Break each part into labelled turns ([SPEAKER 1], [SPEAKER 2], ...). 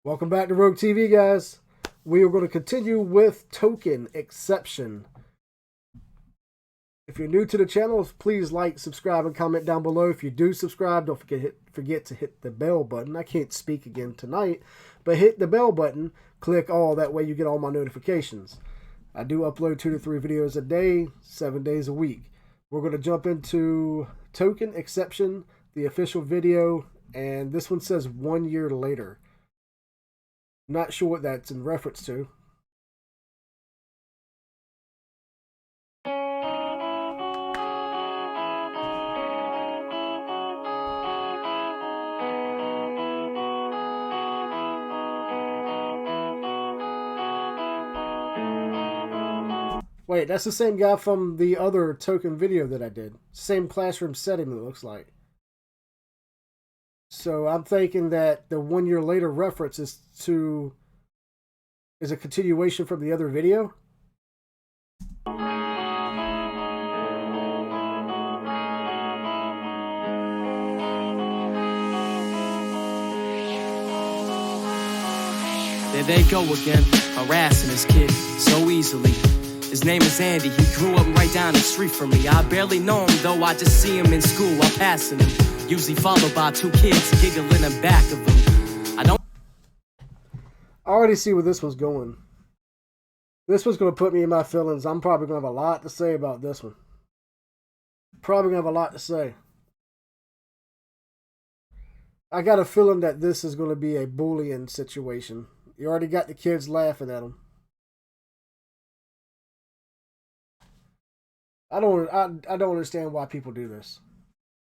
[SPEAKER 1] Welcome back to Rogue TV, guys. We are going to continue with Token Exception. If you're new to the channel, please like, subscribe, and comment down below. If you do subscribe, don't forget to hit the bell button. I can't speak again tonight, but hit the bell button, click all, that way you get all my notifications. I do upload 2 to 3 videos a day, 7 days a week. We're going to jump into Token Exception, the official video, and this one says 1 year later. Not sure what that's in reference to. Wait, that's the same guy from the other Token video that I did. Same classroom setting, it looks like. So I'm thinking that the 1 year later reference is a continuation from the other video.
[SPEAKER 2] There they go again, harassing his kid so easily. His name is Andy, he grew up right down the street from me. I barely know him though, I just see him in school while passing him. Usually followed by 2 kids giggling in back of him. I
[SPEAKER 1] already see where this was going. This was going to put me in my feelings. I'm probably going to have a lot to say about this one. Probably going to have a lot to say. I got a feeling that this is going to be a bullying situation. You already got the kids laughing at him. I don't understand why people do this.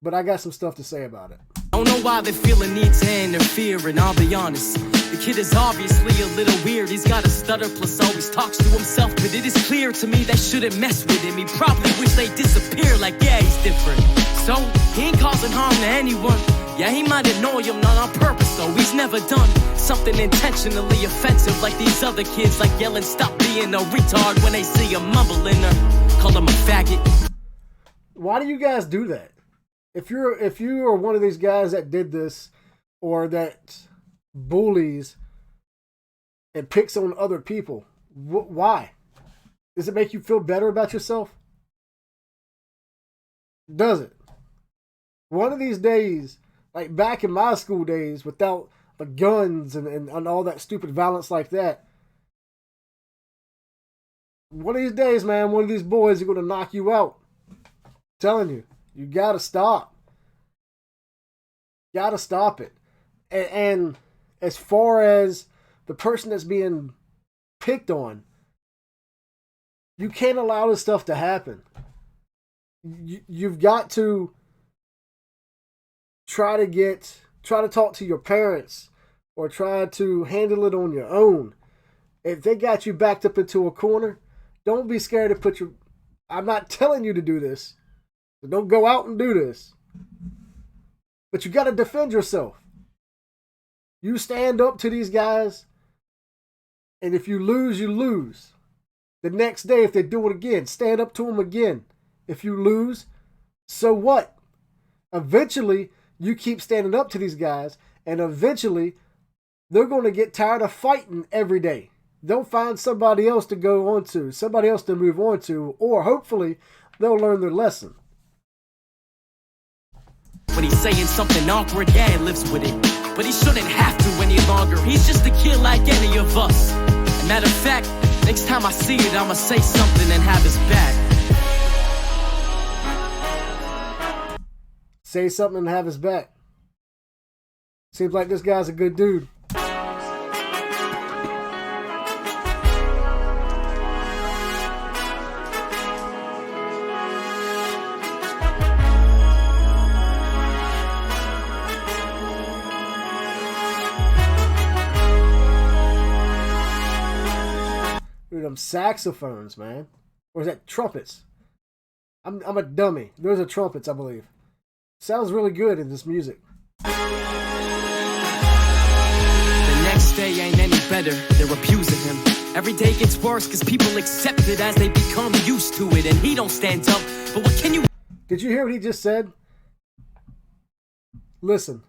[SPEAKER 1] But I got some stuff to say about it.
[SPEAKER 2] Don't know why they feel a need to interfere, and I'll be honest, the kid is obviously a little weird. He's got a stutter plus always talks to himself, but it is clear to me they shouldn't mess with him. He probably wish they disappear, like yeah, he's different. So, he ain't causing harm to anyone. Yeah, he might annoy him, not on purpose though. He's never done something intentionally offensive like these other kids, like yelling stop being a retard when they see him mumbling or call him a faggot.
[SPEAKER 1] Why do you guys do that? If you are one of these guys that did this, or that bullies and picks on other people, why? Does it make you feel better about yourself? Does it? One of these days, like back in my school days, without the guns and all that stupid violence like that, one of these days, man, one of these boys are going to knock you out. I'm telling you. You gotta stop. Gotta stop it. And as far as the person that's being picked on, you can't allow this stuff to happen. You've got to try to talk to your parents, or try to handle it on your own. If they got you backed up into a corner, don't be scared to put your... I'm not telling you to do this. So don't go out and do this. But you got to defend yourself. You stand up to these guys, and if you lose, you lose. The next day, if they do it again, stand up to them again. If you lose, so what? Eventually, you keep standing up to these guys, and eventually, they're going to get tired of fighting every day. They'll find somebody else to go on to, somebody else to move on to, or hopefully, they'll learn their lesson.
[SPEAKER 2] When he's saying something awkward, yeah, he lives with it. But he shouldn't have to any longer. He's just a kid like any of us. And matter of fact, next time I see it, I'ma say something and have his back.
[SPEAKER 1] Say something and have his back. Seems like this guy's a good dude. Them saxophones, man. Or is that trumpets? I'm a dummy. Those are trumpets, I believe. Sounds really good in this music.
[SPEAKER 2] The next day ain't any better. They're abusing him. Every day gets worse because people accept it as they become used to it, and he don't stand up. But what can you...
[SPEAKER 1] Did you hear what he just said? Listen.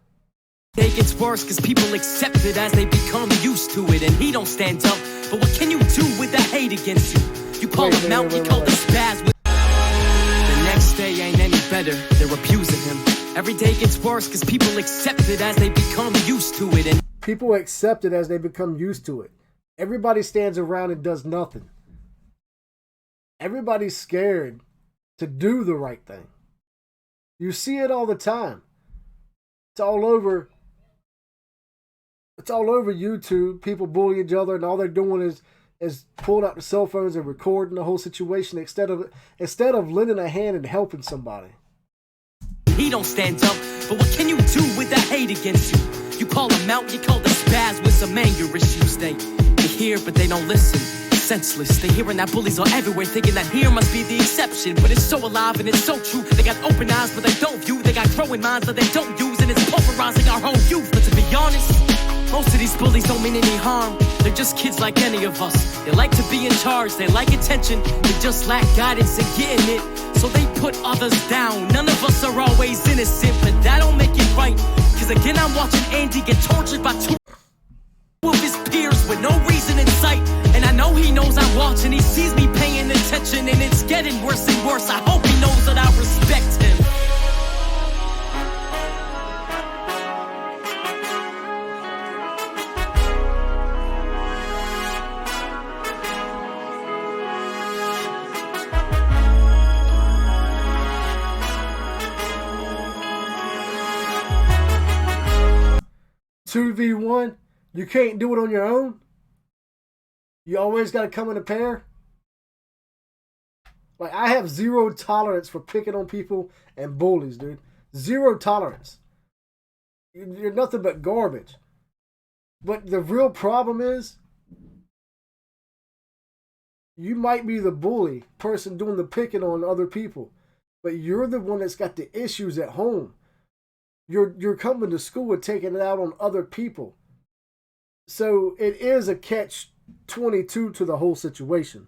[SPEAKER 2] It gets worse cause people accept it as they become used to it. And he don't stand up, but what can you do with that hate against you? You call him out, you call the spaz with. The next day ain't any better, they're abusing him. Every day gets worse cause people accept it as they become used to it. And
[SPEAKER 1] people accept it as they become used to it. Everybody stands around and does nothing. Everybody's scared to do the right thing. You see it all the time. It's all over. It's all over YouTube. People bully each other, and all they're doing is pulling out the cell phones and recording the whole situation instead of lending a hand and helping somebody.
[SPEAKER 2] He don't stand up, but what can you do with that hate against you? You call him out, you call the spaz with some anger issues. They hear, but they don't listen. Senseless. They hearing that bullies are everywhere, thinking that here must be the exception. But it's so alive and it's so true. They got open eyes, but they don't view. They got growing minds that they don't use, and it's pulverizing our whole youth. But to be honest, most of these bullies don't mean any harm. They're just kids like any of us. They like to be in charge, they like attention. They just lack guidance and getting it, so they put others down. None of us are always innocent, but that don't make it right. Cause again, I'm watching Andy get tortured by two of his peers with no reason in sight. And I know he knows I'm watching, he sees me paying attention, and it's getting worse and worse. I hope he knows that I respect him.
[SPEAKER 1] Two v1, you can't do it on your own. You always got to come in a pair. Like, I have zero tolerance for picking on people and bullies, dude. Zero tolerance. You're nothing but garbage. But the real problem is, you might be the bully person doing the picking on other people, but you're the one that's got the issues at home. You're coming to school and taking it out on other people. So it is a catch-22 to the whole situation.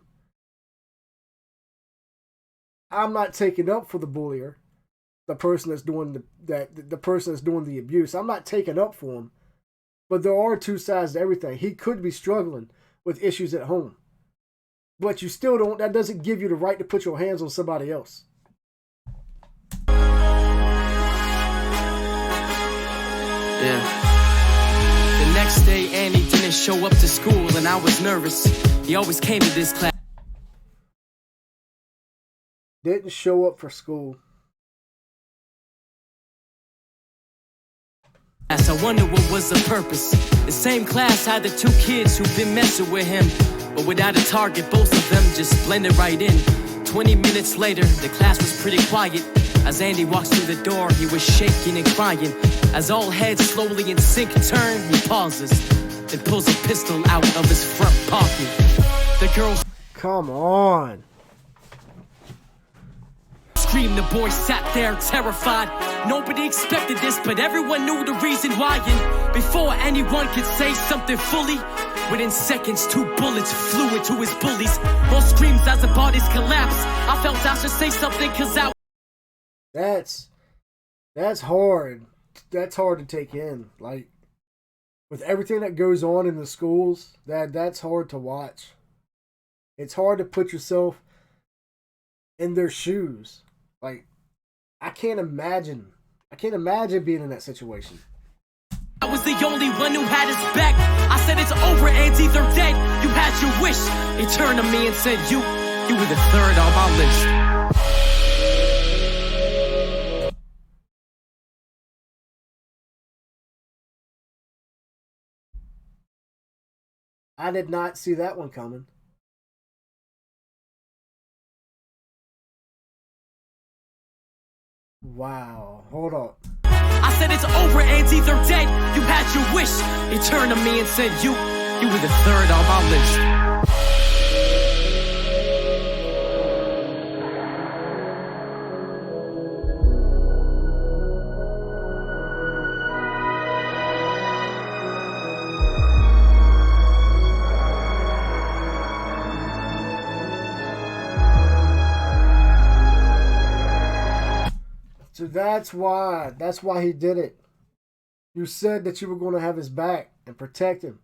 [SPEAKER 1] I'm not taking up for the bullier, the person that's doing the person that's doing the abuse. I'm not taking up for him. But there are two sides to everything. He could be struggling with issues at home, but you still don't. That doesn't give you the right to put your hands on somebody else.
[SPEAKER 2] Yeah. The next day, Annie didn't show up to school, and I was nervous. He always came to this class.
[SPEAKER 1] Didn't show up for school.
[SPEAKER 2] I wonder what was the purpose. The same class had the two kids who've been messing with him, but without a target, both of them just blended right in. 20 minutes later, the class was pretty quiet. As Andy walks through the door, he was shaking and crying. As all heads slowly in sync turn, he pauses, then pulls a pistol out of his front pocket. The girl
[SPEAKER 1] Come on.
[SPEAKER 2] screamed. The boy sat there terrified. Nobody expected this, but everyone knew the reason why. And before anyone could say something fully, within seconds, 2 bullets flew into his bullies. More screams as the bodies collapsed. I felt I should say something cause I...
[SPEAKER 1] That's hard. That's hard to take in. Like, with everything that goes on in the schools, that's hard to watch. It's hard to put yourself in their shoes. Like, I can't imagine being in that situation.
[SPEAKER 2] I was the only one who had his back. I said it's over, Andy, they're dead. You had your wish. He turned to me and said, you were the third on my list.
[SPEAKER 1] I did not see that one coming. Wow. Hold up.
[SPEAKER 2] I said it's over, Andy, they're dead. You had your wish. He turned to me and said, you were the third on my list.
[SPEAKER 1] So that's why he did it. You said that you were going to have his back and protect him,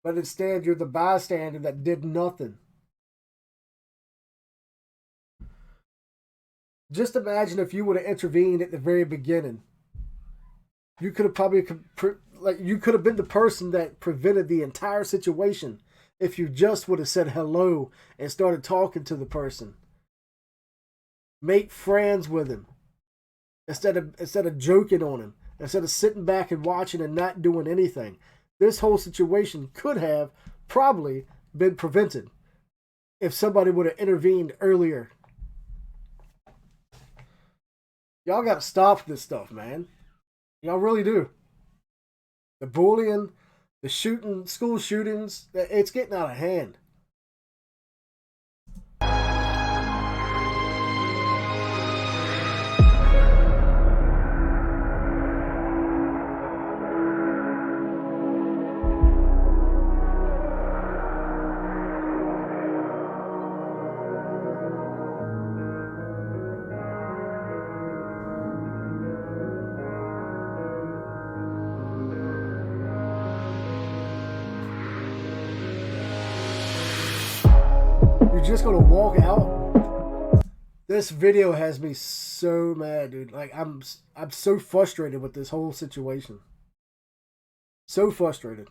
[SPEAKER 1] but instead you're the bystander that did nothing. Just imagine if you would have intervened at the very beginning. You could have probably you could have been the person that prevented the entire situation if you just would have said hello and started talking to the person. Make friends with him instead of joking on him, instead of sitting back and watching and not doing anything. This whole situation could have probably been prevented if somebody would have intervened earlier. Y'all got to stop this stuff, man. Y'all really do. The bullying, the shooting, school shootings, it's getting out of hand. You're just gonna walk out? This video has me so mad, dude. Like I'm so frustrated with this whole situation. So frustrated.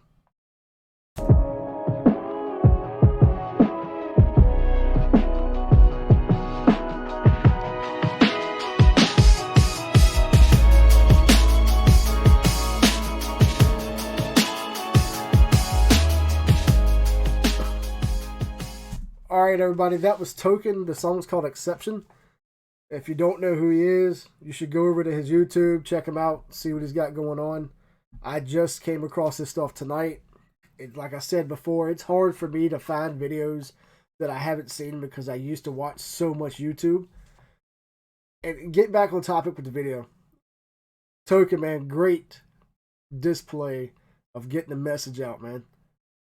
[SPEAKER 1] Alright, everybody, that was Token. The song's called Exception. If you don't know who he is, you should go over to his YouTube, check him out, see what he's got going on. I just came across this stuff tonight. Like I said before, it's hard for me to find videos that I haven't seen because I used to watch so much YouTube. And get back on topic with the video. Token, man, great display of getting the message out, man.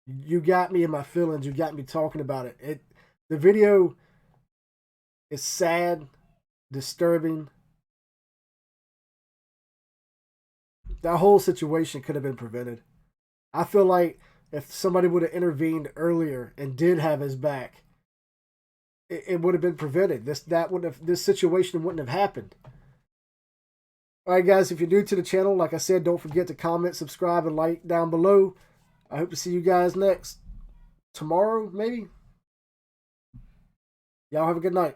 [SPEAKER 1] You got me in my feelings. You got me talking about it. The video is sad, disturbing. That whole situation could have been prevented. I feel like if somebody would have intervened earlier and did have his back, it would have been prevented. This situation wouldn't have happened. All right, guys, if you're new to the channel, like I said, don't forget to comment, subscribe, and like down below. I hope to see you guys tomorrow, maybe. Y'all have a good night.